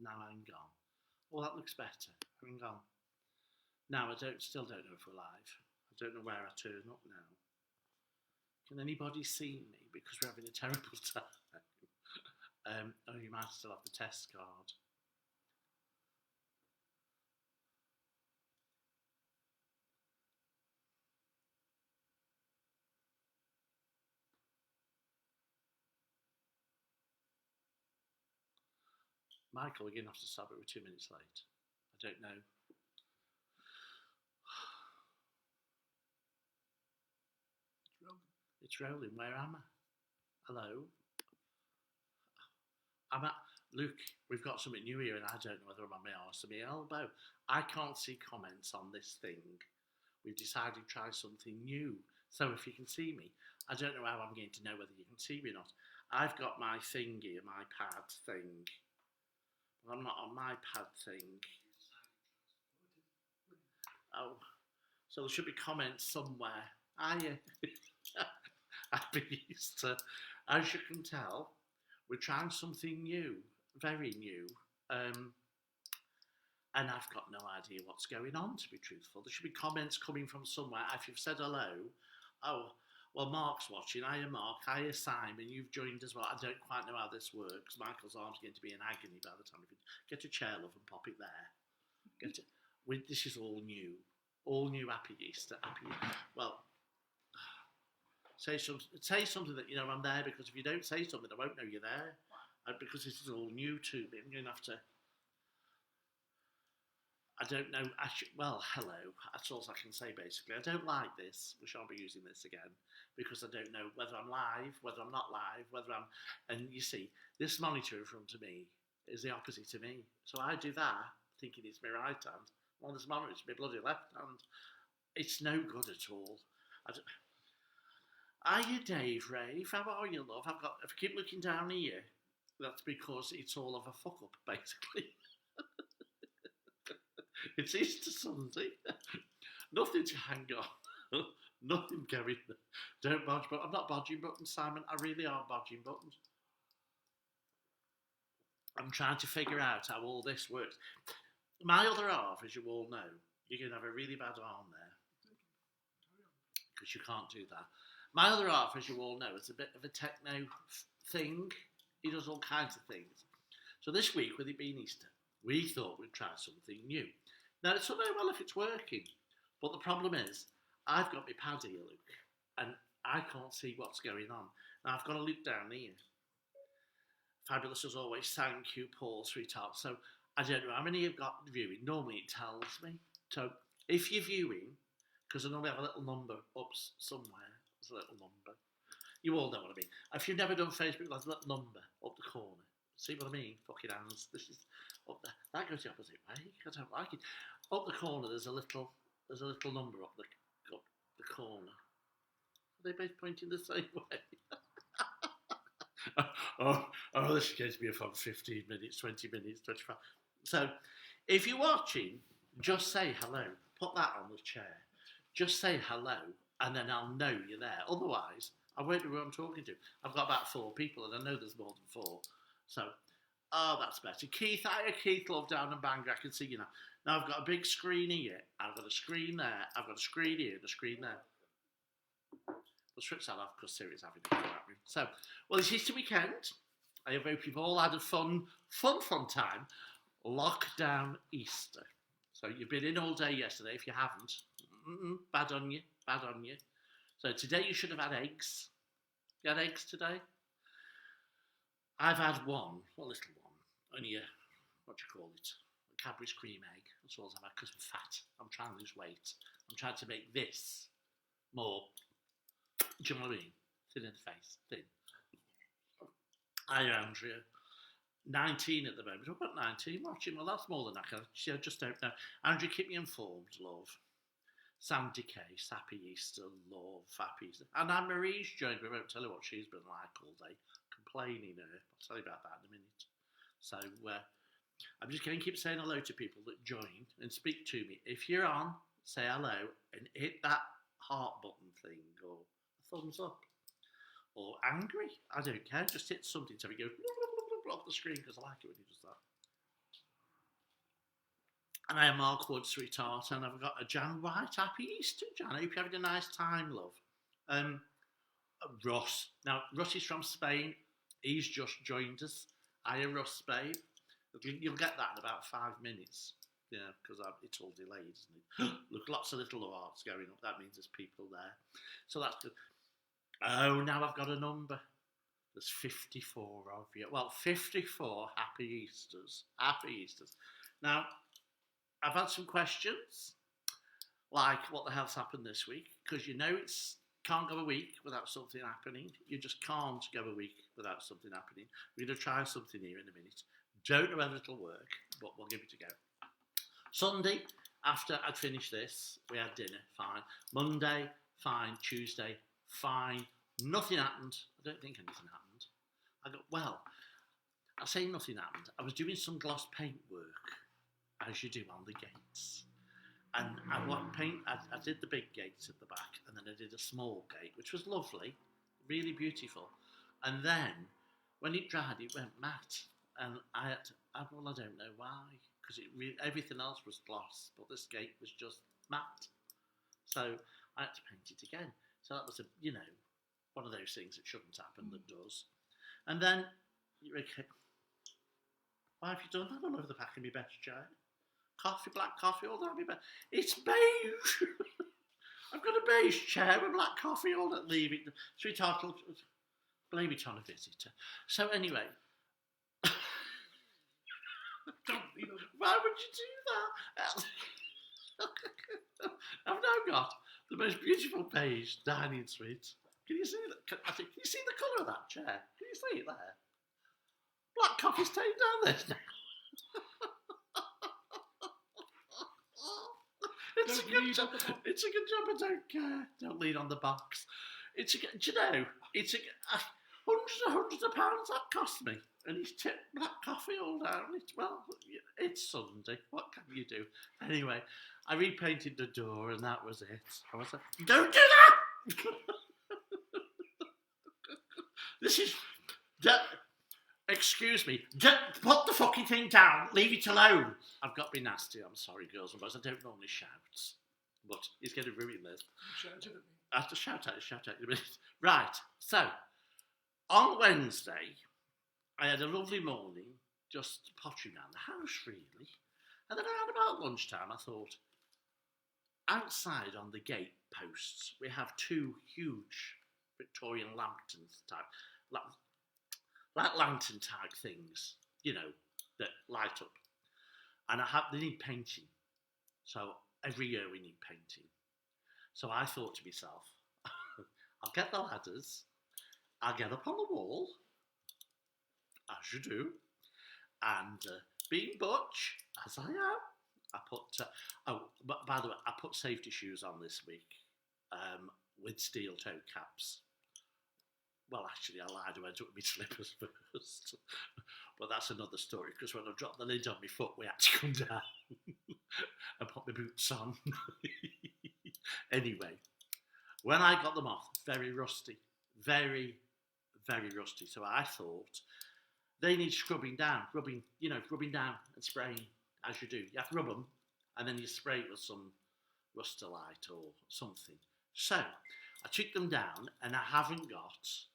Now hang on. Oh, that looks better. Hang on. Now still don't know if we're live. I don't know where I turn up now. Can anybody see me? Because we're having a terrible time. Oh, you might still have the test card. Michael, we're going to have to stop it. We're 2 minutes late. I don't know. It's rolling. Where am I? Hello? Luke, we've got something new here and I don't know whether I'm on my arse or my elbow. I can't see comments on this thing. We've decided to try something new. So if you can see me, I don't know how I'm going to know whether you can see me or not. I've got my thing here, my pad thing. But I'm not on my pad thing. Oh, so there should be comments somewhere. I've been used to, as you can tell, we're trying something new, very new, and I've got no idea what's going on, to be truthful. There should be comments coming from somewhere. If you've said hello, oh, well, Mark's watching. Hiya, Mark. Hiya, Simon. You've joined as well. I don't quite know how this works. Michael's arm's going to be in agony by the time we can get a chair, love, and pop it there. This is all new. All new. Happy Easter. Well, say something that you know I'm there, because if you don't say something, I won't know you're there. Because this is all new to me. I'm going to have to. I don't know. Well, hello. That's all I can say, basically. I don't like this. We shan't be using this again because I don't know whether I'm live, whether I'm not live, whether I'm. And you see, this monitor in front of me is the opposite to me. So I do that thinking it's my right hand. Well, this monitor is my bloody left hand. It's no good at all. Hiya, Dave Rave. How are you, love? If I keep looking down here, that's because it's all of a fuck up, basically. It's Easter Sunday. Nothing to hang on. Nothing going. Don't bodge, but I'm not bodging buttons, Simon. I really are bodging buttons. I'm trying to figure out how all this works. My other half, as you all know, you're going to have a really bad arm there. Because you can't do that. My other half, as you all know, is a bit of a techno thing. He does all kinds of things. So this week, with it being Easter, we thought we'd try something new. Now, it's not very well if it's working, but the problem is, I've got my pad here, Luke, and I can't see what's going on. Now, I've got to look down here. Fabulous as always. Thank you, Paul, sweetheart. So, I don't know how many you've got viewing. Normally, it tells me. So, if you're viewing, because I normally have a little number up somewhere. There's a little number. You all know what I mean. If you've never done Facebook, there's a little number up the corner. See what I mean? Fucking hands. This is up there. That goes the opposite way. I don't like it. Up the corner, there's a little number up the corner. Are they both pointing the same way? This is going to be a fun 15 minutes, 20 minutes, 25. So, if you're watching, just say hello. Put that on the chair. Just say hello, and then I'll know you're there. Otherwise, I won't know who I'm talking to. I've got about 4 people, and I know there's more than 4. So, that's better. Keith, Keith, love, down and Bangor. I can see you now. Now I've got a big screen here. I've got a screen there. I've got a screen here and a screen there. We'll switch that off because Siri's having a go at me. So, well, it's Easter weekend. I hope you've all had a fun time. Lockdown Easter. So you've been in all day yesterday. If you haven't, bad on you. So today you should have had eggs. You had eggs today? I've had one, a little one, only what do you call it, a Cadbury's cream egg. That's all I've had because I'm fat. I'm trying to lose weight. I'm trying to make this more, do you know what I mean? Thin in the face, thin. Hiya, Andrea. 19 at the moment. I've got 19 watching. Well, that's more than I can. I just don't know. Andrea, keep me informed, love. Sandy Case, happy Easter, love, happy Easter. And Anne-Marie's joined me. I won't tell you what she's been like all day. Complaining her. I'll tell you about that in a minute. So I'm just going to keep saying hello to people that join and speak to me. If you're on, say hello and hit that heart button thing or a thumbs up or angry. I don't care. Just hit something so it goes off the screen because I like it when he does that. And I am Mark Wood, sweetheart, and I've got a Jan White. Happy Easter, Jan. I hope you're having a nice time, love. Ross. Now, Russ is from Spain. He's just joined us. Hiya, Russ, babe. You'll get that in about 5 minutes. Yeah, because it's all delayed, isn't it? Look, lots of little hearts going up. That means there's people there. So that's good. Oh, now I've got a number. There's 54 of you. Well, 54 Happy Easters. Happy Easters. Now, I've had some questions, like what the hell's happened this week, because you know it's can't go a week without something happening. You just can't go a week without something happening. We're going to try something here in a minute. Don't know whether it'll work, but we'll give it a go. Sunday, after I'd finished this, we had dinner, fine. Monday, fine. Tuesday, fine. Nothing happened. I don't think anything happened. I got, well, I say nothing happened. I was doing some gloss paint work, as you do on the gates. And I did the big gates at the back, and then I did a small gate, which was lovely, really beautiful. And then, when it dried, it went matte. And I don't know why, because everything else was gloss, but this gate was just matte. So I had to paint it again. So that was one of those things that shouldn't happen that does. And then, why have you done that all over the back of my best chair? Coffee, black coffee, all that. It's beige. I've got a beige chair with black coffee, all that. Leave it. Sweetheart, blame it on a visitor. So anyway, why would you do that? I've now got the most beautiful beige dining suite. Can you see that? Can you see the colour of that chair? Can you see it there? Black coffee's staying down there now. It's a good job. I don't care. Don't lean on the box. Do you know? It's hundreds of pounds that cost me, and he's tipped black coffee all down. It's Sunday. What can you do? Anyway, I repainted the door, and that was it. I was like, don't do that. This is. Excuse me. Put the fucking thing down. Leave it alone. I've got to be nasty. I'm sorry, girls and boys. I don't normally shout. But he's going to ruin this. Shout at me. I have to shout at you in a minute. Right. So, on Wednesday, I had a lovely morning, just pottering around the house, really. And then around about lunchtime, I thought, outside on the gate posts, we have two huge Victorian lanterns type, like lantern type things, that light up. And they need painting. So every year we need painting. So I thought to myself, I'll get the ladders, I'll get up on the wall, as you do, and being butch, as I am, I put, but by the way, I put safety shoes on this week with steel toe caps. Well, actually, I lied. I went up with my slippers first. But that's another story, because when I dropped the lid on my foot, we had to come down and put my boots on. Anyway, when I got them off, very rusty. Very, very rusty. So I thought, they need scrubbing down. Rubbing down and spraying, as you do. You have to rub them, and then you spray it with some Rustalite or something. So, I took them down, and I haven't got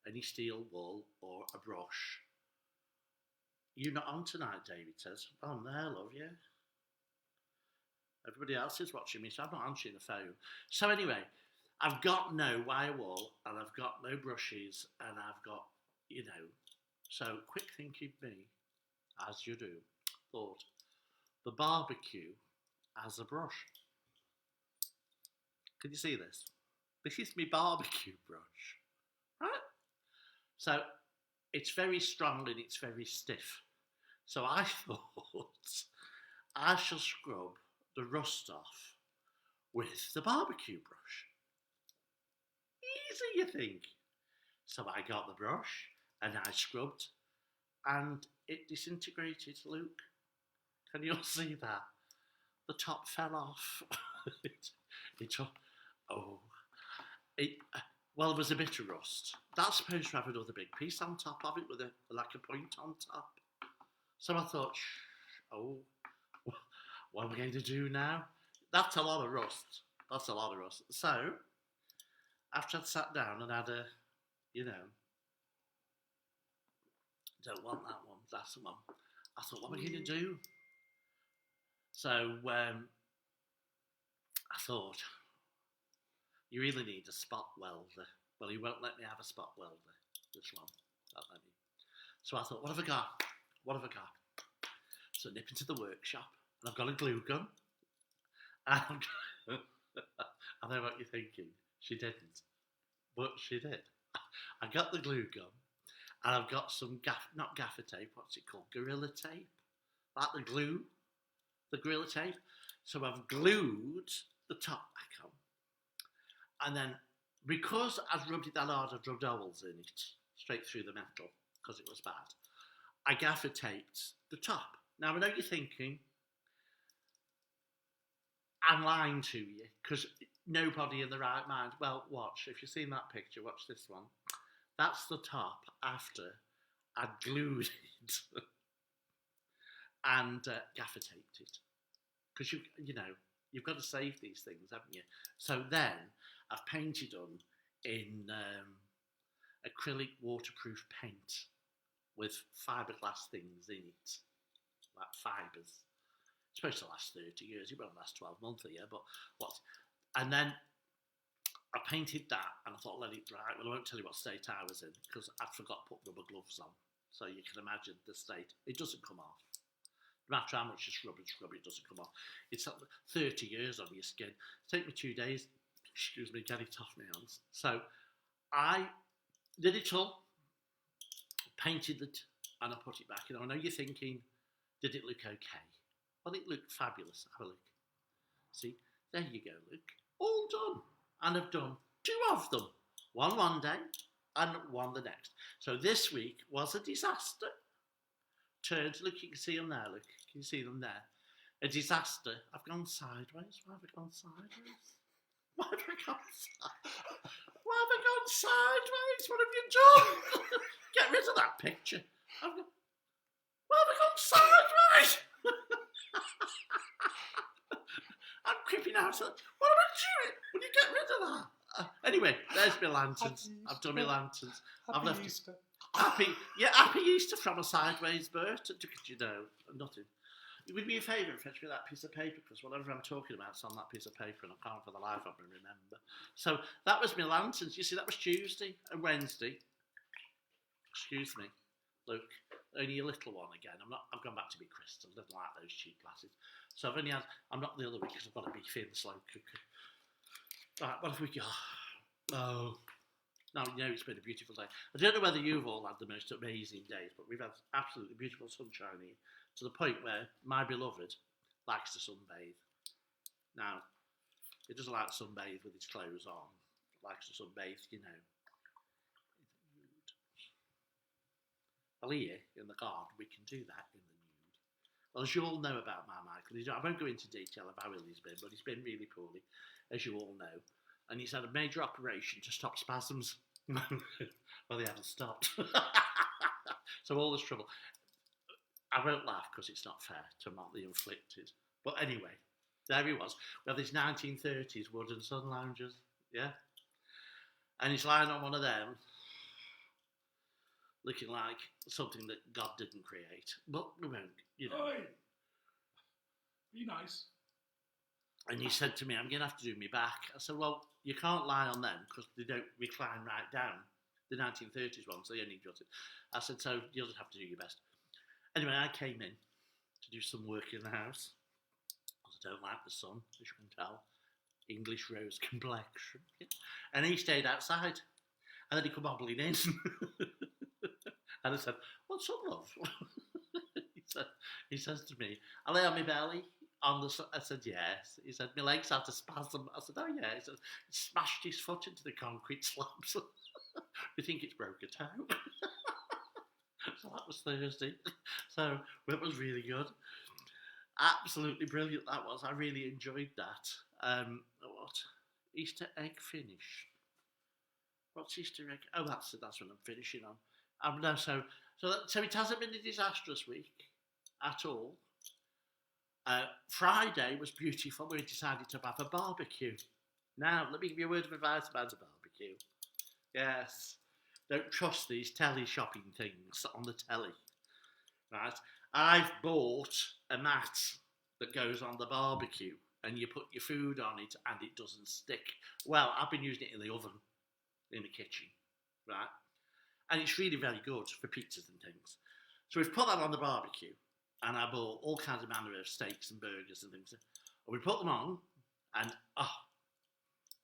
any steel wool or a brush. You're not on tonight, David says. Oh, no, love you. Everybody else is watching me, so I'm not answering the phone. So anyway, I've got no wire wool, and I've got no brushes, and I've got, so quick thinking me, as you do, thought, the barbecue as a brush. Can you see this? This is my barbecue brush, right? So it's very strong and it's very stiff. So I thought I shall scrub the rust off with the barbecue brush. Easy, you think? So I got the brush and I scrubbed and it disintegrated. Luke, can you all see that? The top fell off. Well, there was a bit of rust. That's supposed to have another big piece on top of it with a point on top. So I thought, What am I going to do now? That's a lot of rust. That's a lot of rust. So, after I'd sat down and had a, you know, don't want that one, that's the one. I thought, what am I going to do? So, I thought, you really need a spot welder. Well, he won't let me have a spot welder, this one. Won't let me. So I thought, what have I got? What have I got? So I nip into the workshop, and I've got a glue gun. And I know what you're thinking. She didn't. But she did. I got the glue gun, and I've got some, not gaffer tape, what's it called? Gorilla tape? Like the glue? The Gorilla tape. So I've glued the top back on. And then, because I've rubbed it that hard, I've rubbed holes in it, straight through the metal, because it was bad. I gaffer taped the top. Now, I know you're thinking, I'm lying to you, because nobody in the right mind. Well, watch. If you've seen that picture, watch this one. That's the top after I'd glued it and gaffer taped it. Because you know, you've got to save these things, haven't you? So then I've painted them in acrylic waterproof paint with fiberglass things in it, like fibres. It's supposed to last 30 years. It won't last 12 months a year, but what? And then I painted that, and I thought, let it dry. Well, I won't tell you what state I was in, because I forgot to put rubber gloves on. So you can imagine the state. It doesn't come off. No matter how much you scrub it doesn't come off. It's 30 years on your skin. It took me 2 days, get it off my hands. So I did it all, painted it, and I put it back. You know, I know you're thinking, did it look okay? Well, it looked fabulous. Have a look. See, there you go, look. All done. And I've done 2 of them. One day, and one the next. So this week was a disaster. Turns, look, you can see them there, look. Can you see them there? A disaster. I've gone sideways. Why have I gone sideways? Why have I gone sideways? Why have I gone sideways? What have you done? Get rid of that picture. Why have I gone sideways? I'm creeping out. What am I doing? Will you get rid of that? Anyway, there's my lanterns. I've done my lanterns. I've left Easter. Happy Easter from a sideways Berta. You know, nothing. It would be a favour if fetch me that piece of paper, because whatever I'm talking about is on that piece of paper, and I can't for the life of me remember. So that was my lanterns. You see, that was Tuesday and Wednesday. Excuse me. Look, only a little one again. I've gone back to be crystal. I don't like those cheap glasses. So I've only had. I'm not the other week because I've got to be thin, slow cooker. Right, what have we got? Oh. Now, you know, it's been a beautiful day. I don't know whether you've all had the most amazing days, but we've had absolutely beautiful sunshine here, to the point where my beloved likes to sunbathe. Now, he doesn't like to sunbathe with his clothes on. He likes to sunbathe, you know. Well, here, in the garden, we can do that in the nude. Well, as you all know about my Michael, I won't go into detail of how ill he's been, but he's been really poorly, as you all know. And he's had a major operation to stop spasms. Well, they haven't stopped. So all this trouble. I won't laugh because it's not fair to mock the inflicted. But anyway, there he was. We have these 1930s wooden sun loungers, yeah? And he's lying on one of them, looking like something that God didn't create. But we won't, you know. Oi. Be nice. And he said to me, I'm going to have to do my back. I said, well, you can't lie on them because they don't recline right down. The 1930s ones, they only got it. I said, so you'll just have to do your best. Anyway, I came in to do some work in the house because I don't like the sun, as you can tell. English rose complexion. Yeah. And he stayed outside. And then he come hobbling in. And I said, what's up, love? he says to me, I lay on my belly. I said, yes. He said, my legs had a spasm. I said, oh, yeah. He said, he smashed his foot into the concrete slabs. We think it's broke a toe. So that was Thursday. So it was really good. Absolutely brilliant, that was. I really enjoyed that. What? Easter egg finish. What's Easter egg? Oh, that's what I'm finishing on. No, so it hasn't been a disastrous week at all. Friday was beautiful. We decided to have a barbecue. Now, let me give you a word of advice about a barbecue. Yes, don't trust these telly shopping things on the telly. Right? I've bought a mat that goes on the barbecue and you put your food on it and it doesn't stick. Well, I've been using it in the oven, in the kitchen, right? And it's really very good for pizzas and things. So we've put that on the barbecue and I bought all kinds of manner of steaks and burgers and things. And we put them on and,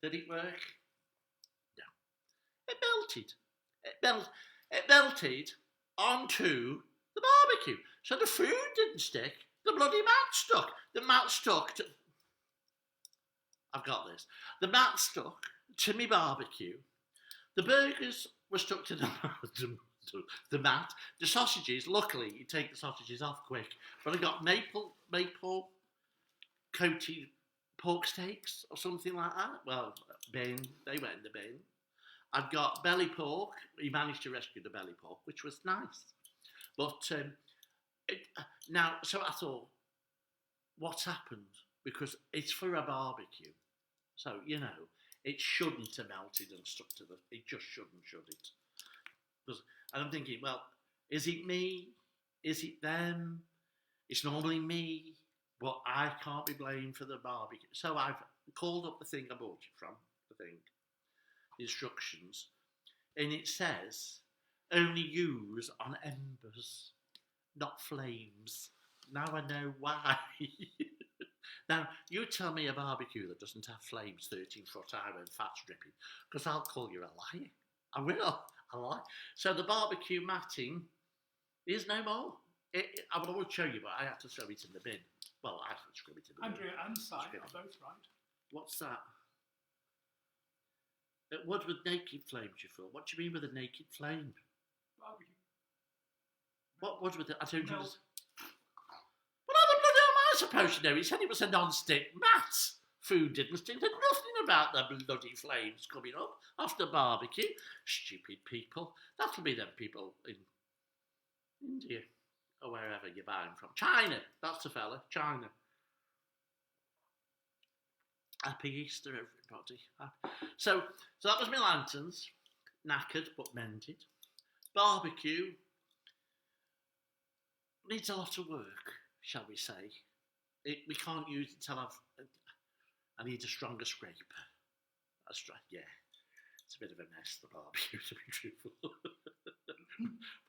did it work? No. It melted. It melted onto the barbecue. So the food didn't stick. The bloody mat stuck. The mat stuck to... I've got this. The mat stuck to me barbecue. The burgers were stuck to the mat. The sausages, luckily, you take the sausages off quick. But I got maple coated pork steaks or something like that. Well, bin. They went in the bin. I've got belly pork. He managed to rescue the belly pork, which was nice. But now, so I thought, what's happened? Because it's for a barbecue. So, you know, it shouldn't have melted and stuck to the... It just shouldn't, should it? And I'm thinking, well, is it me? Is it them? It's normally me, but I can't be blamed for the barbecue. So I've called up the thing I bought it from, the instructions, and it says, only use on embers, not flames. Now I know why. Now, you tell me a barbecue that doesn't have flames 13 foot high and fat's dripping, because I'll call you a liar. I will. I lie. So the barbecue matting is no more. I will always show you, but I had to throw it in the bin. Well, I had to scrub it in the bin. Andrea and Si are both right. What's that? What with naked flames, you fool? What do you mean with a naked flame? Barbecue. What with it? I don't No. understand. Well, how the bloody hell am I supposed to know? He said it was a non-stick mat. Food didn't stick. There's nothing about the bloody flames coming up after barbecue. Stupid people. That'll be them people in India or wherever you buy them from. China. That's the fella. China. Happy Easter, everybody. So that was my lanterns. Knackered but mended. Barbecue needs a lot of work, shall we say. We can't use it till I need a stronger scraper. Yeah. It's a bit of a mess, the barbecue, to be truthful.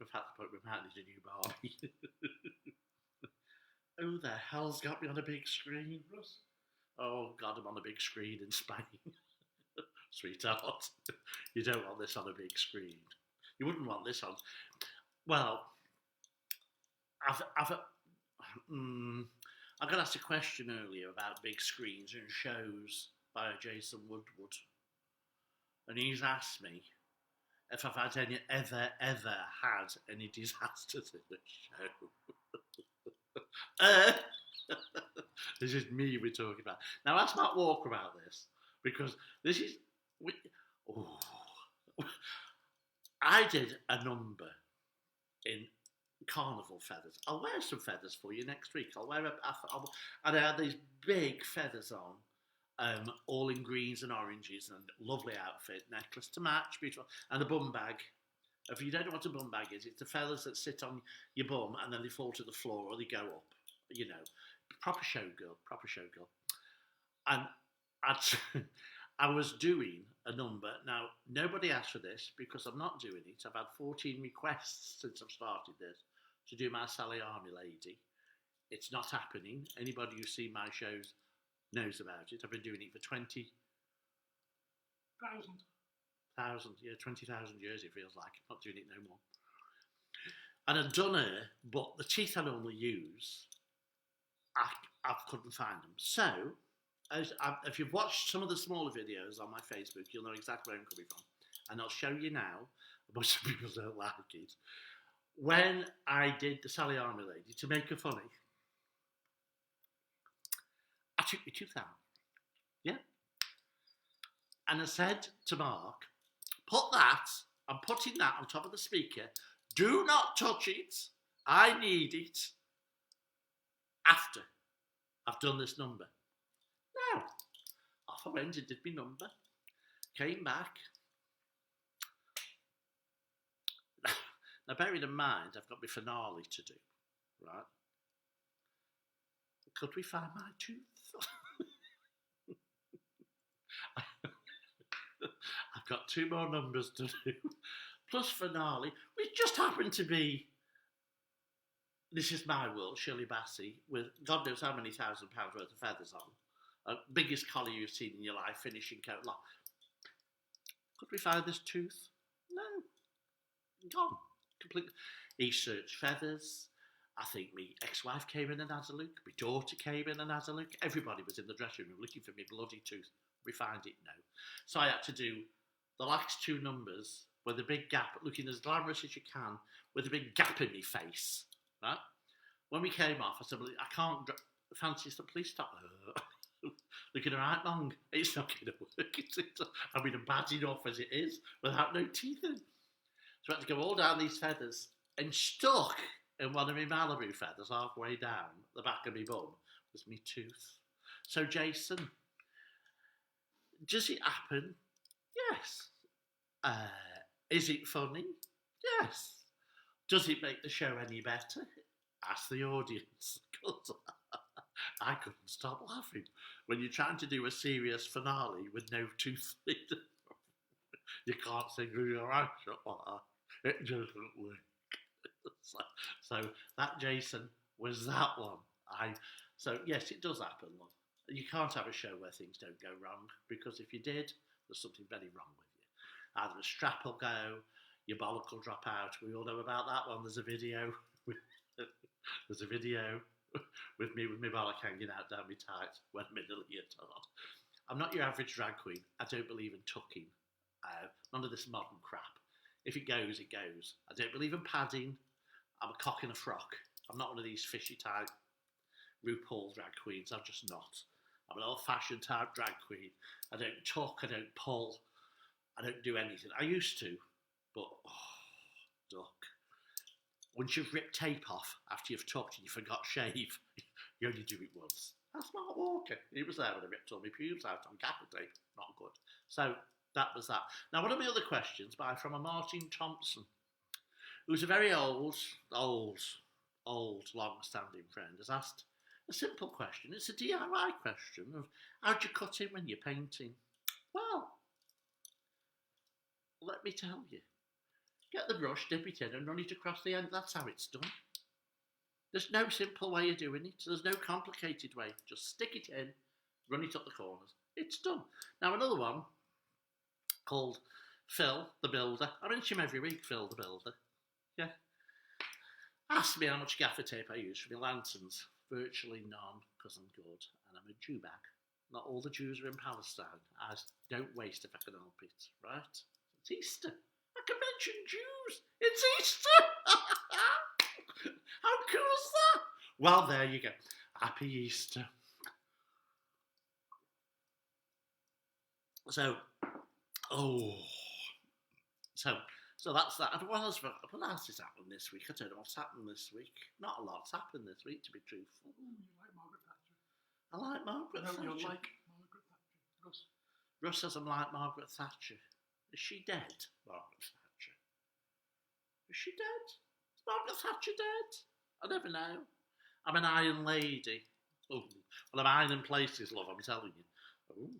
We've had to put we might need a new Barbie. Who the hell's got me on a big screen? Russ. Oh, God, I'm on a big screen in Spain. Sweetheart, you don't want this on a big screen. You wouldn't want this on... Well, I got asked a question earlier about big screens and shows by Jason Woodward. And he's asked me if I've had ever had any disasters in the show. This is me we're talking about. Now ask Matt Walker about this, because this is... I did a number in carnival feathers. I'll wear some feathers for you next week. And I had these big feathers on, all in greens and oranges, and lovely outfit, necklace to match, beautiful, and a bum bag. If you don't know what a bum bag is, it's the feathers that sit on your bum and then they fall to the floor or they go up. You know, proper showgirl. And I was doing a number. Now, nobody asked for this because I'm not doing it. I've had 14 requests since I've started this to do my Sally Army Lady. It's not happening. Anybody who's seen my shows knows about it. I've been doing it for 20,000. 20,000 years it feels like. I'm not doing it no more. And I've done her, but the teeth I normally use, I couldn't find them. So, if you've watched some of the smaller videos on my Facebook, you'll know exactly where I'm coming from. And I'll show you now. Most people don't like it. When I did the Sally Army Lady, to make her funny, I took my tooth out. Yeah? And I said to Mark, I'm putting that on top of the speaker. Do not touch it. I need it after. I've done this number. No. Off I went and did my number. Came back. Now, bearing in mind, I've got my finale to do, right? Could we find my tooth? I've got 2 more numbers to do, plus finale, which just happened to be This Is My World, Shirley Bassey, with God knows how many £1,000 worth of feathers on. Biggest collar you've seen in your life, finishing coat long. Could we find this tooth? No. Gone. Completely. He searched feathers. I think my ex-wife came in and had a look. My daughter came in and had a look. Everybody was in the dressing room looking for me bloody tooth. We find it now. So I had to do the last 2 numbers with a big gap, looking as glamorous as you can, with a big gap in my face. Right? When we came off, I said, well, I can't fancy stuff. Please stop. Looking right long. It's not going to work. I mean, I'm bad enough as it is without no teeth in. So I had to go all down these feathers and stuck in one of my Malibu feathers halfway down the back of my bum was my tooth. So, Jason, does it happen? Yes. Is it funny? Yes. Does it make the show any better? Ask the audience. I couldn't stop laughing when you're trying to do a serious finale with no tooth. You can't sing with your eyes shut like that. It doesn't work. So that, Jason, was that one. So yes, it does happen, love. You can't have a show where things don't go wrong, because if you did, there's something very wrong with you. Either a strap will go, your bollock will drop out. We all know about that one. There's a video. There's a video with me with my bollock hanging out down my tights when I'm in a leotard. I'm not your average drag queen. I don't believe in tucking. None of this modern crap. If it goes, it goes. I don't believe in padding. I'm a cock in a frock. I'm not one of these fishy type RuPaul drag queens. I'm just not. I'm an old-fashioned type drag queen. I don't tuck. I don't pull. I don't do anything. I used to, but duck. Once you've ripped tape off after you've tucked and you forgot shave, you only do it once. That's Mark Walker. He was there when I ripped all my pubes out on gaffer tape. Not good. So that was that. Now, one of my other questions from a Martin Thompson, who's a very old, long-standing friend, has asked a simple question. It's a DIY question of how do you cut in when you're painting? Well, let me tell you. Get the brush, dip it in and run it across the end. That's how it's done. There's no simple way of doing it. There's no complicated way. Just stick it in, run it up the corners. It's done. Now, another one called Phil the Builder. I mention him every week, Phil the Builder. Yeah. Asked me how much gaffer tape I use for my lanterns. Virtually none, because I'm good. And I'm a Jew bag. Not all the Jews are in Palestine. I don't waste if I can help it, right? It's Easter. I can mention Jews. It's Easter. How cool is that? Well, there you go. Happy Easter. So that's that. And what else has happened this week? I don't know what's happened this week. Not a lot's happened this week, to be truthful. You like Margaret Thatcher? I like Margaret Thatcher. You like Margaret Thatcher. Russ says I'm like Margaret Thatcher. Is she dead, Margaret Thatcher? Is she dead? Is Margaret Thatcher dead? I never know. I'm an iron lady. Oh, well, I'm iron places, love, I'm telling you. Oh.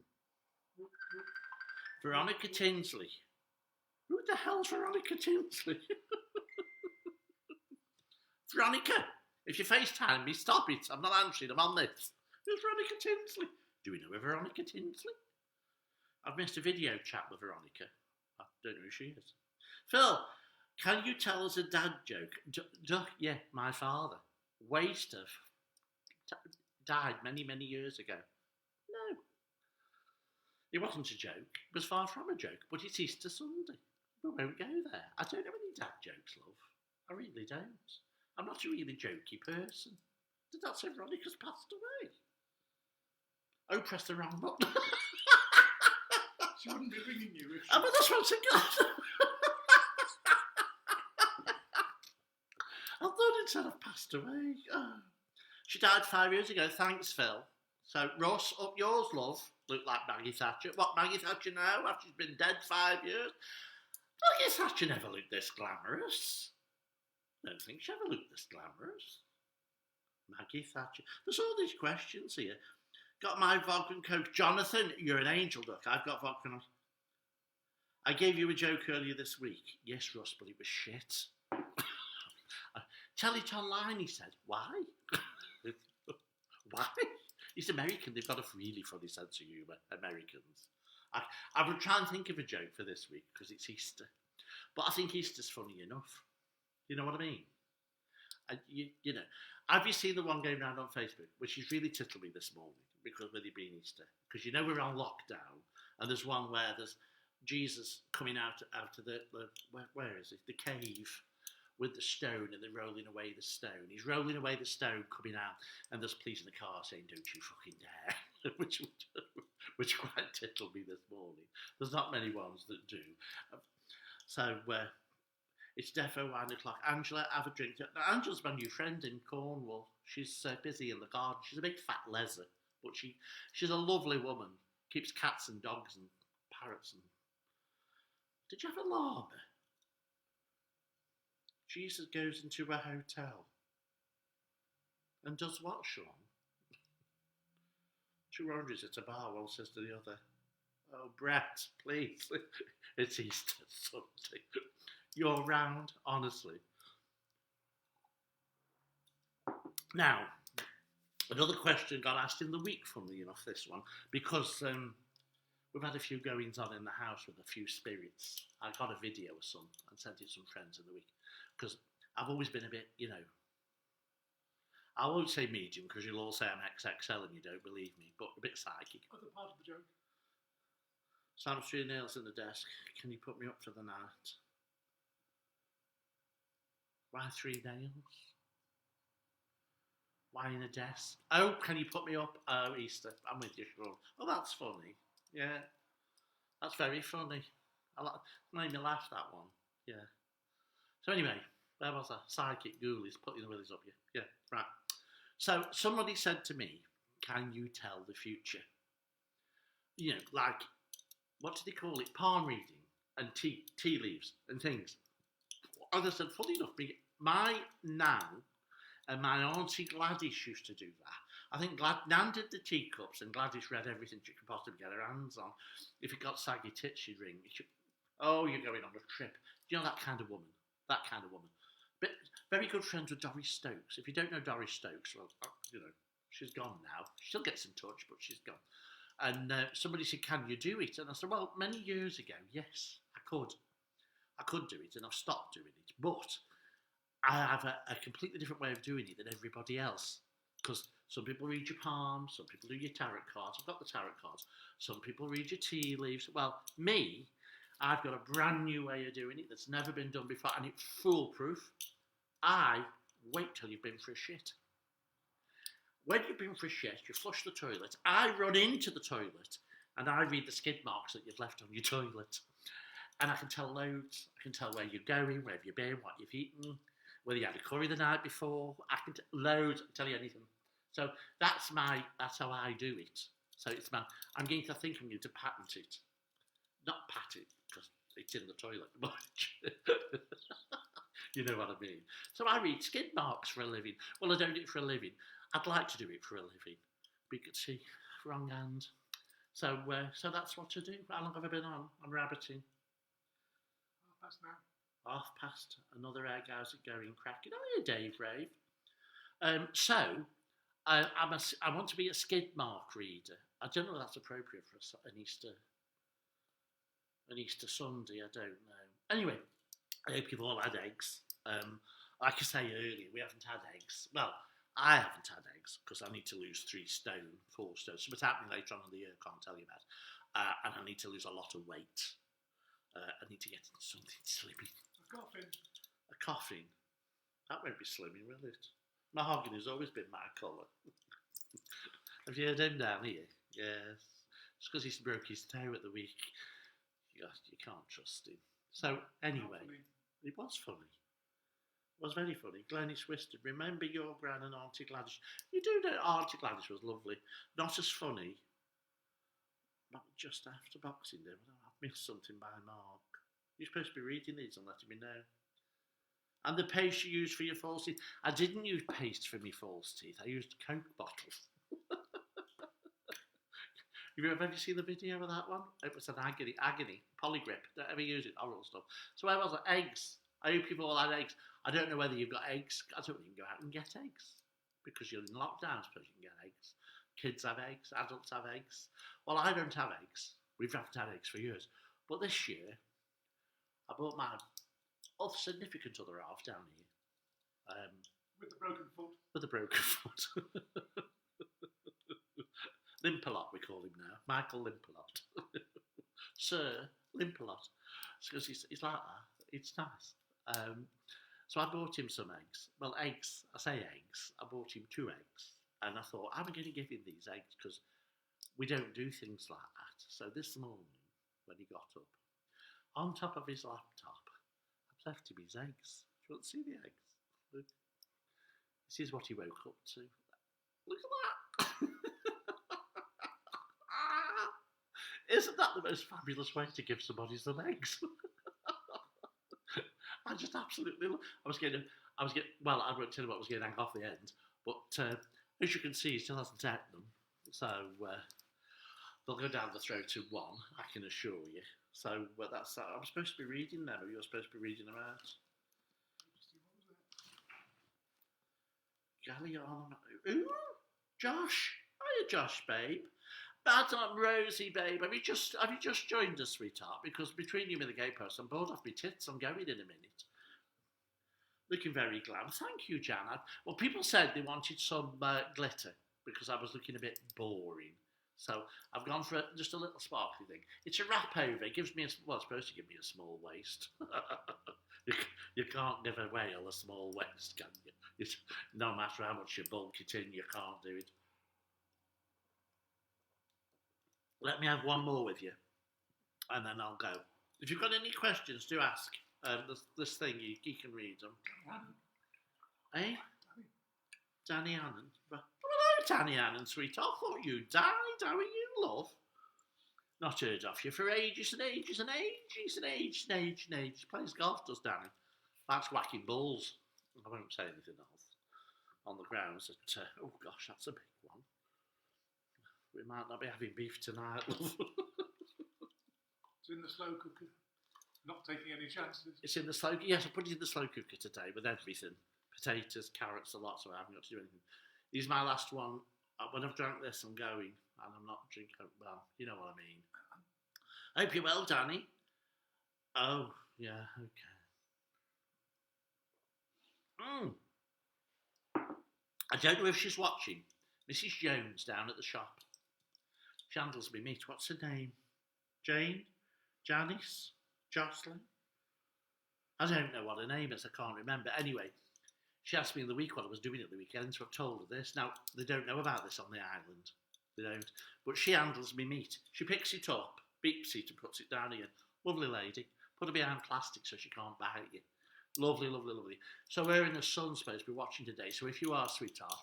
Veronica Tinsley. Who the hell's Veronica Tinsley? Veronica, if you FaceTime me, stop it. I'm not answering, I'm on this. Who's Veronica Tinsley? Do we know a Veronica Tinsley? I've missed a video chat with Veronica. I don't know who she is. Phil, can you tell us a dad joke? Yeah, my father. Waster died many, many years ago. No. It wasn't a joke. It was far from a joke, but it's Easter Sunday. We won't go there. I don't know any dad jokes, love. I really don't. I'm not a really jokey person. Did that say Veronica's passed away? Oh, press the wrong button. She wouldn't be ringing you if she... Oh, but that's what's a good. I thought it said I've passed away. Oh. She died 5 years ago. Thanks, Phil. So, Ross, up yours, love. Look like Maggie Thatcher. What, Maggie Thatcher now, after she's been dead 5 years? Maggie Thatcher never looked this glamorous. I don't think she ever looked this glamorous. Maggie Thatcher. There's all these questions here. Got my vodka and coke. Jonathan, you're an angel, duck. I've got vodka and I gave you a joke earlier this week. Yes, Russ, but it was shit. Tell it online, he said. Why? Why? He's American. They've got a really funny sense of humour, Americans. I would try and think of a joke for this week because it's Easter. But I think Easter's funny enough. You know what I mean? You know, have you seen the one going around on Facebook, which has really tickled me this morning because with it being Easter? Because you know we're on lockdown, and there's one where there's Jesus coming out of the where is it? The cave with the stone, and they're rolling away the stone. He's rolling away the stone, coming out, and there's police in the car saying, "Don't you fucking dare," which quite tickled me this morning. There's not many ones that do. So it's defo 1 o'clock. Angela, have a drink. Now, Angela's my new friend in Cornwall. She's busy in the garden. She's a big fat leather, but she's a lovely woman. Keeps cats and dogs and parrots. And did you have a llama? Jesus goes into a hotel and does what, Sean? 2 oranges at a bar, one says to the other, "Oh, Brett, please." It's Easter Sunday. You're round, honestly. Now, another question got asked in the week, funnily enough, this one, because we've had a few goings on in the house with a few spirits. I got a video of some and sent it to some friends in the week, because I've always been a bit, you know, I won't say medium, because you'll all say I'm XXL and you don't believe me, but a bit psychic. Other part of the joke. Sam 3 nails in the desk. Can you put me up for the night? Why 3 nails? Why in a desk? Oh, can you put me up? Oh, Easter. I'm with you, Sean. Oh, that's funny. Yeah. That's very funny. Made me laugh, that one. Yeah. So anyway, where was I? Psychic ghoulies putting the willies up you. Yeah, right. So somebody said to me, "Can you tell the future?" You know, like, what do they call it? Palm reading and tea leaves and things. And I said, funny enough, my nan and my auntie Gladys used to do that. I think Nan did the teacups and Gladys read everything she could possibly get her hands on. If it got saggy tits, she'd ring. Oh, you're going on a trip. Do you know that kind of woman? That kind of woman. But very good friends with Doris Stokes. If you don't know Doris Stokes, well, you know, she's gone now. She still gets in touch, but she's gone. And somebody said, "Can you do it?" And I said, well, many years ago, yes, I could. I could do it, and I've stopped doing it. But I have a completely different way of doing it than everybody else. Because some people read your palms, some people do your tarot cards. I've got the tarot cards. Some people read your tea leaves. Well, me, I've got a brand new way of doing it that's never been done before, and it's foolproof. I wait till you've been for a shit. When you've been for a shit, you flush the toilet. I run into the toilet and I read the skid marks that you've left on your toilet. And I can tell loads. I can tell where you're going, where you've been, what you've eaten, whether you had a curry the night before. I can loads. I can tell you anything. So that's how I do it. So I'm going to think I'm going to patent it. Not pat it, because it's in the toilet much. You know what I mean? So I read skid marks for a living. Well, I don't do it for a living. I'd like to do it for a living. But you could see, wrong hand. So that's what I do. How long have I been on? I'm rabbiting. 1/2 now. 1/2. Another egg. How's it going? Cracking. Oh, yeah, Dave Rave. So I want to be a skid mark reader. I don't know if that's appropriate for an Easter Sunday. I don't know. Anyway, I hope you've all had eggs. Like I say earlier, we haven't had eggs. Well, I haven't had eggs because I need to lose 3 stone, 4 stone. So what's happening later on in the year, I can't tell you about. And I need to lose a lot of weight. I need to get into something slimming. A coffin. A coffin. That won't be slimming, will it? Mahogany's always been my colour. Have you heard him down here? Yes. It's because he broke his toe at the week. You can't trust him. So, anyway, it was funny. was very funny. Glenys whispered, "Remember your gran and Auntie Gladys." You do know Auntie Gladys was lovely. Not as funny, but just after Boxing Day. I've missed something by Mark. You're supposed to be reading these and letting me know. And the paste you used for your false teeth. I didn't use paste for my false teeth. I used Coke bottles. Have you seen the video of that one? It was an agony, polygrip. Don't ever use it, oral stuff. So where was it? Eggs. I hope you've all had eggs. I don't know whether you've got eggs. I don't think you can go out and get eggs. Because you're in lockdown, I suppose you can get eggs. Kids have eggs, adults have eggs. Well, I don't have eggs. We've not had eggs for years. But this year, I bought my significant other half down here. With the broken foot. With a broken foot. Limpalot, we call him now. Michael Limpalot. Sir Limpalot. Because he's like that. It's nice. So I bought him some eggs. Well, eggs. I say eggs. I bought him 2 eggs. And I thought, I'm going to give him these eggs because we don't do things like that. So this morning, when he got up, on top of his laptop, I've left him his eggs. Do you want to see the eggs? Look. This is what he woke up to. Look at that. Isn't that the most fabulous way to give somebody some eggs? I just absolutely I won't tell you what was going to hang off the end, but as you can see, he still hasn't eaten them. So they'll go down the throat in one, I can assure you. So that's that. I'm supposed to be reading them, or you're supposed to be reading them out. Galliano. Ooh, Josh. Hiya, Josh, babe. Bad on Rosie, babe. Have you just joined us, sweetheart? Because between you and the gay post, I'm bored off my tits. I'm going in a minute. Looking very glam. Thank you, Jan. Well, people said they wanted some glitter because I was looking a bit boring. So I've gone for just a little sparkly thing. It's a wrap over. It gives me it's supposed to give me a small waist. you can't give a whale a small waist, can you? No matter how much you bulk it in, you can't do it. Let me have one more with you, and then I'll go. If you've got any questions, do ask. This thing, you can read them. Eh? Danny Annan. Hello, Danny Annan, sweetheart. I thought you died. How are you, love? Not heard of you for ages and ages and ages and ages and ages and ages. Plays golf, does Danny. Likes whacking balls. I won't say anything else. On the grounds that, oh gosh, that's a big one. We might not be having beef tonight, love. It's in the slow cooker. Not taking any chances. It's in the slow. Yes, I put it in the slow cooker today with everything: potatoes, carrots, a lot. So I haven't got to do anything. This is my last one. When I've drank this, I'm going, and I'm not drinking. Well, you know what I mean. Hope you're well, Danny. Oh, yeah, okay. I don't know if she's watching. Mrs. Jones down at the shop. She handles me meat. What's her name? Jane? Janice? Jocelyn? I don't know what her name is. I can't remember. Anyway, she asked me in the week what I was doing at the weekend, so I've told her this. Now, they don't know about this on the island. They don't. But she handles me meat. She picks it up, beeps it and puts it down again. Lovely lady. Put her behind plastic so she can't bite you. Lovely, lovely, lovely. So her and her son's supposed to be watching today. So if you are, sweetheart,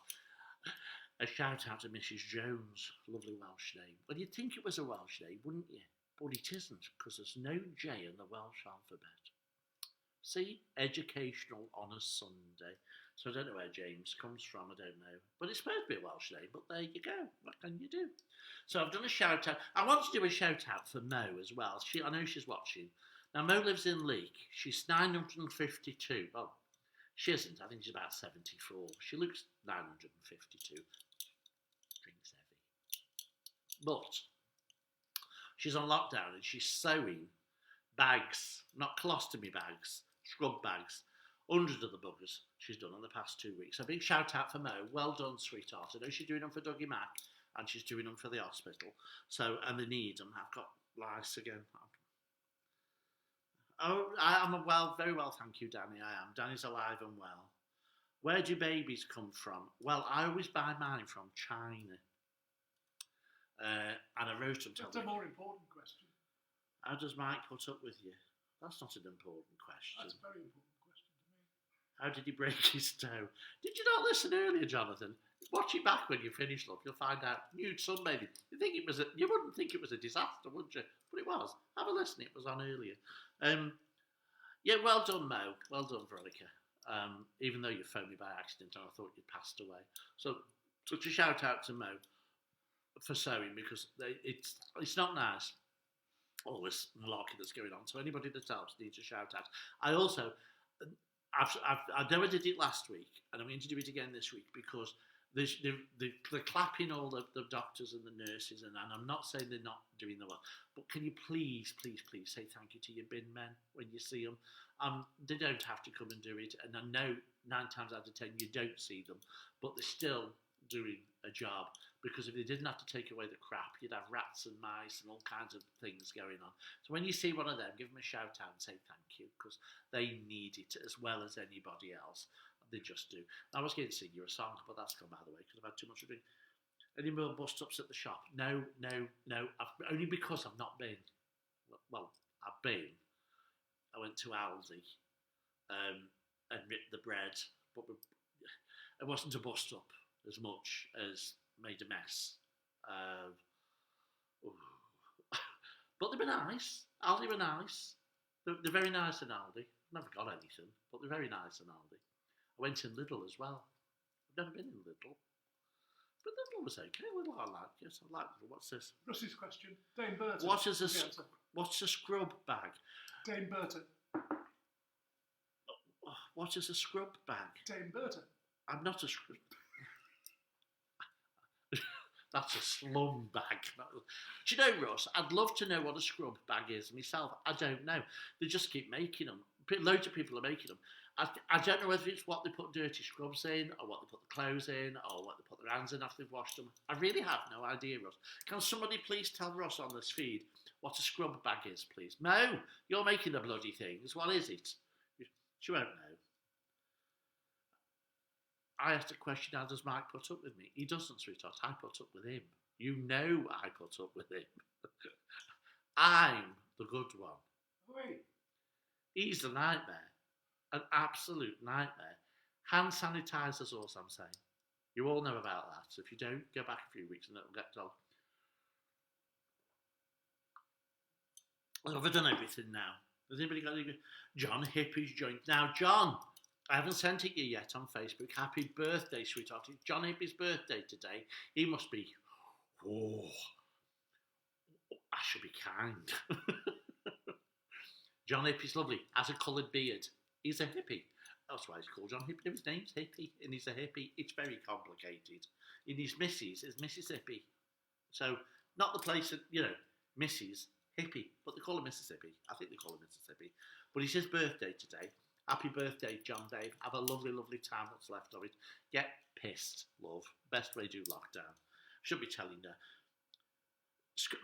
a shout out to Mrs. Jones. Lovely Welsh name. Well, you'd think it was a Welsh name, wouldn't you? But it isn't, because there's no J in the Welsh alphabet. See? Educational on a Sunday. So I don't know where James comes from, I don't know. But it's supposed to be a Welsh name, but there you go. What can you do? So I've done a shout out. I want to do a shout out for Mo as well. I know she's watching. Now, Mo lives in Leek. She's 952. Well, she isn't. I think she's about 74. She looks 952. Drinks heavy. But she's on lockdown and she's sewing bags, not colostomy bags, scrub bags, hundreds of the buggers she's done in the past 2 weeks. A big shout out for Mo. Well done, sweetheart. I know she's doing them for Dougie Mac and she's doing them for the hospital. So, and they need them. I've got lice again. Oh, I'm well, very well, thank you, Danny. I am. Danny's alive and well. Where do babies come from? Well, I always buy mine from China. And I wrote them. That's a more important question. How does Mike put up with you? That's not an important question. That's a very important question to me. How did he break his toe? Did you not listen earlier, Jonathan? Watch it back when you finish, love. You'll find out. Nude sunbathing. You wouldn't think it was a disaster, would you? But it was. Have a listen. It was on earlier. Yeah, well done, Mo. Well done, Veronica. Even though you phoned me by accident and I thought you'd passed away. So, such a shout out to Mo for sewing, because it's not nice, all this malarkey that's going on. So anybody that helps needs a shout out. I also, I know I did it last week, and I'm going to do it again this week, because they're clapping all the doctors and the nurses, and I'm not saying they're not doing the work, but can you please say thank you to your bin men when you see them? They don't have to come and do it, and I know 9 times out of 10 you don't see them, but they're still doing a job, because if they didn't have to take away the crap, you'd have rats and mice and all kinds of things going on. So when you see one of them, give them a shout out and say thank you, because they need it as well as anybody else. They just do. I was going to sing you a song, but that's gone by the way, because I've had too much to drink. Any more bust-ups at the shop? No. Only because I've not been. Well, I've been. I went to Aldi and ripped the bread, but it wasn't a bust-up as much as made a mess. But they were nice. Aldi were nice. They're very nice in Aldi. Never got anything, but they're very nice in Aldi. I went in Lidl as well. I've never been in Lidl. But Lidl was okay. Lidl I like. Yes, I like Lidl. What's this? Russ's question. Dame Berta. What's a scrub bag? Dame Berta. What is a scrub bag? Dame Berta. I'm not a scrub. That's a slum bag. Do you know, Ross, I'd love to know what a scrub bag is myself. I don't know. They just keep making them. Loads of people are making them. I don't know whether it's what they put dirty scrubs in, or what they put the clothes in, or what they put their hands in after they've washed them. I really have no idea, Ross. Can somebody please tell Ross on this feed what a scrub bag is, please? Mo, you're making the bloody things. What is it? She won't know. I asked a question, how does Mike put up with me? He doesn't, sweetheart. I put up with him. You know I put up with him. I'm the good one. Wait. He's the nightmare. An absolute nightmare. Hand sanitizers, all I'm saying. You all know about that. So if you don't, go back a few weeks and it'll get told. Well, I've done everything now. Has anybody got any? John Hippie's joined. Now, John, I haven't sent it you yet on Facebook. Happy birthday, sweetheart. It's John Hippie's birthday today. He must be, I should be kind. John Hippie's lovely. Has a coloured beard. He's a hippie. That's why he's called John Hippie. His name's Hippie, and he's a hippie. It's very complicated. And his missus is Mrs. Hippie. So, not the place that, Mrs. Hippie, but they call her Mississippi. I think they call her Mississippi. But it's his birthday today. Happy birthday, John Dave. Have a lovely, lovely time that's left of it. Get pissed, love. Best way to do lockdown. Should be telling her.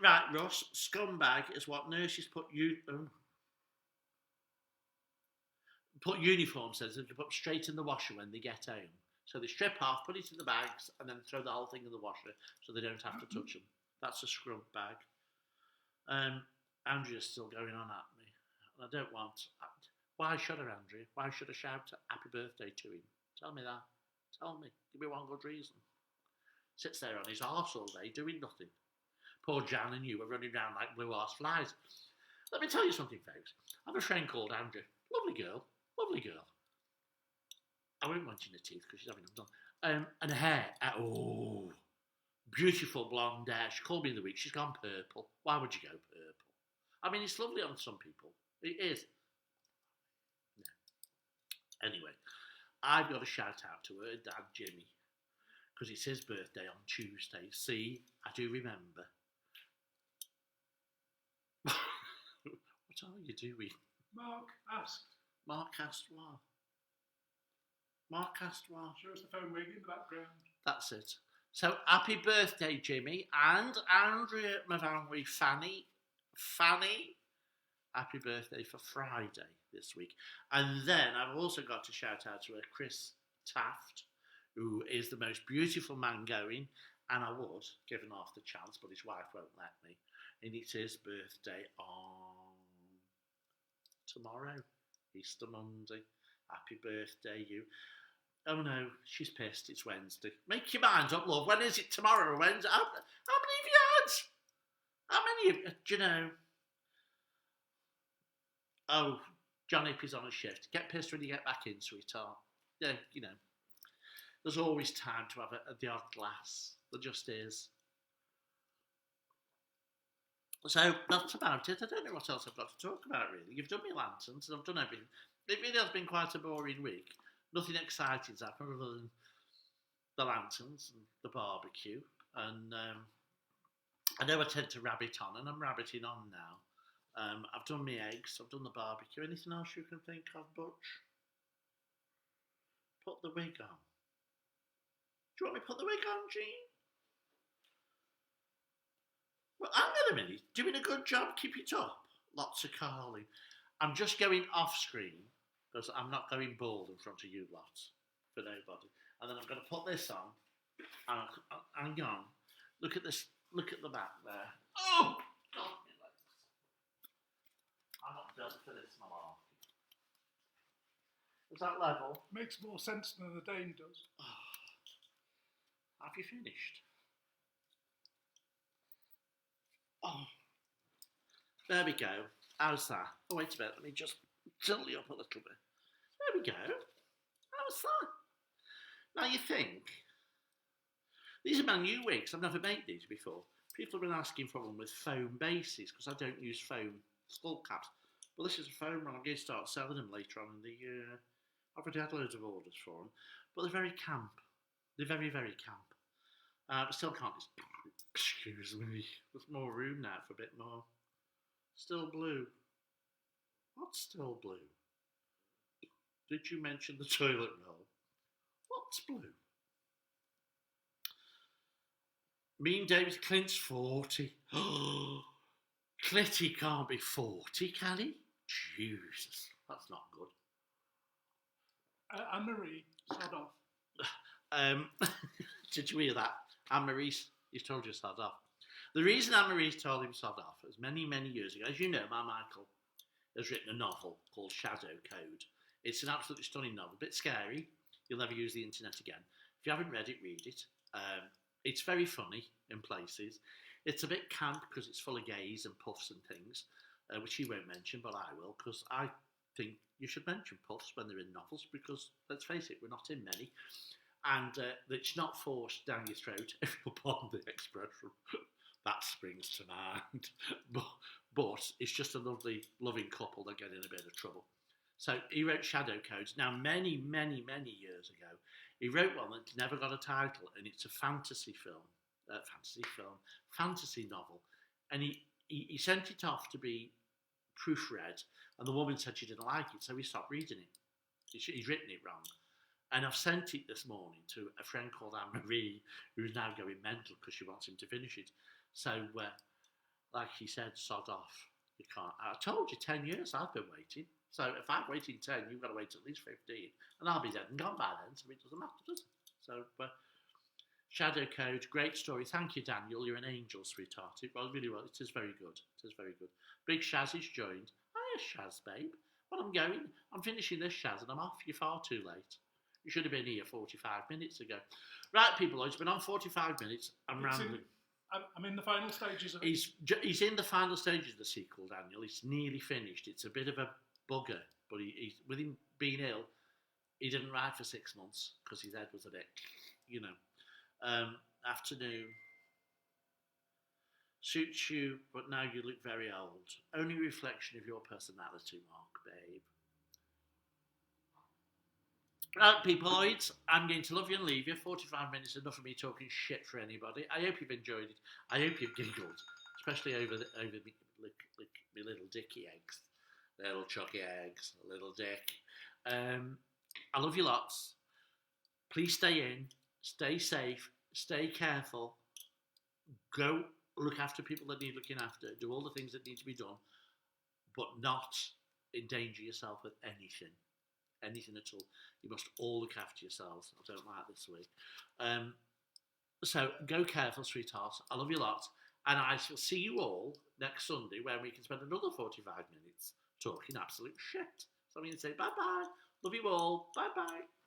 Right, Ross, scumbag is what nurses put uniforms in, to put straight in the washer when they get home. So they strip off, put it in the bags, and then throw the whole thing in the washer so they don't have to touch them. That's a scrub bag. Andrea's still going on at me. And I don't want... Why should I, Andrea? Why should I shout happy birthday to him? Tell me that. Tell me. Give me one good reason. Sits there on his arse all day doing nothing. Poor Jan and you are running around like blue arse flies. Let me tell you something, folks. I have a friend called Andrea. Lovely girl. Lovely girl. I won't mention her teeth because she's having them done. And her hair. Beautiful blonde hair. She called me in the week. She's gone purple. Why would you go purple? I mean, it's lovely on some people. It is. No. Anyway, I've got a shout out to her dad, Jimmy, because it's his birthday on Tuesday. See, I do remember. What are you doing? Mark asked what? Mark asked what? Show us the phone ringing in the background. That's it. So, happy birthday, Jimmy, and Andrea Mavanwi, Fanny. Happy birthday for Friday this week. And then I've also got to shout out to Chris Taft, who is the most beautiful man going, and I would, given half the chance, but his wife won't let me. And it's his birthday on tomorrow, Easter Monday. Happy birthday, you. Oh no, she's pissed. It's Wednesday. Make your mind up, love. When is it? Tomorrow or Wednesday? How many have you had? How many do you know? Oh, John Hippie's on a shift. Get pissed when you get back in, sweetheart. Yeah, you know. There's always time to have the odd glass. There just is. So that's about it. I don't know what else I've got to talk about, really. You've done me lanterns, and I've done everything. It really has been quite a boring week. Nothing exciting's happened other than the lanterns and the barbecue. And I know I tend to rabbit on, and I'm rabbiting on now. I've done my eggs, I've done the barbecue. Anything else you can think of, Butch? Put the wig on. Do you want me to put the wig on, Jean? Well, hang on a minute. Doing a good job, keep it up. Lots of calling. I'm just going off screen because I'm not going bald in front of you lots for nobody. And then I'm going to put this on. And hang on. Look at this. Look at the back there. Oh, God, my legs. I'm not built for this, my lord. Is that level? Makes more sense than the Dane does. Oh. Have you finished? Oh, there we go. How's that? Oh, wait a minute. Let me just tilt you up a little bit. There we go. How's that? Now you think, these are my new wigs. I've never made these before. People have been asking for them with foam bases because I don't use foam skull caps. Well, this is a foam one. I'm going to start selling them later on in the year. I've already had loads of orders for them. But they're very camp. They're very, very camp. But still can't. Excuse me. There's more room now for a bit more. Still blue. What's still blue? Did you mention the toilet roll? What's blue? Mean David Clint's 40. Oh, Clitty can't be 40, can he? Jesus, that's not good. Anne-Marie, sod off. Did you hear that? Anne-Marie's, he's told you sod off. The reason Anne-Marie's told him sod off is many, many years ago. As you know, my Michael has written a novel called Shadow Code. It's an absolutely stunning novel, a bit scary. You'll never use the internet again. If you haven't read it, read it. It's very funny in places. It's a bit camp because it's full of gays and puffs and things, which he won't mention, but I will, because I think you should mention puffs when they're in novels because, let's face it, we're not in many. And it's not forced down your throat, if you'll pardon the expression. That springs to mind. But it's just a lovely, loving couple that get in a bit of trouble. So he wrote Shadow Codes. Now, many, many, many years ago, he wrote one that never got a title, and it's a fantasy novel. And he sent it off to be proofread, and the woman said she didn't like it, so he stopped reading it. He's written it wrong. And I've sent it this morning to a friend called Anne-Marie, who's now going mental because she wants him to finish it. So, like he said, sod off. You can't. I told you 10 years I've been waiting. So if I'm waiting 10, you've got to wait at least 15. And I'll be dead and gone by then, so it doesn't matter, does it? So, Shadow Code, great story. Thank you, Daniel. You're an angel, sweetheart. It was really well. It is very good. It is very good. Big Shaz is joined. Hiya, Shaz, babe. Well, I'm going. I'm finishing this, Shaz, and I'm off. You're far too late. You should have been here 45 minutes ago. Right, people, it's been on 45 minutes. I'm rambling. I'm in the final stages of it. He's in the final stages of the sequel, Daniel. It's nearly finished. It's a bit of a bugger, but he with him being ill, he didn't write for 6 months because his head was a bit, afternoon. Suits you, but now you look very old. Only reflection of your personality, Mark, babe. Right, people, I'm going to love you and leave you. 45 minutes, enough of me talking shit for anybody. I hope you've enjoyed it. I hope you've giggled, especially over me little dicky eggs. Little chucky eggs, little dick. I love you lots. Please stay in, stay safe, stay careful. Go look after people that need looking after. Do all the things that need to be done, but not endanger yourself with anything. Anything at all. You must all look after yourselves. I don't like this week. So go careful, sweethearts. I love you lots. And I shall see you all next Sunday where we can spend another 45 minutes talking absolute shit. So I'm going to say bye-bye. Love you all. Bye bye.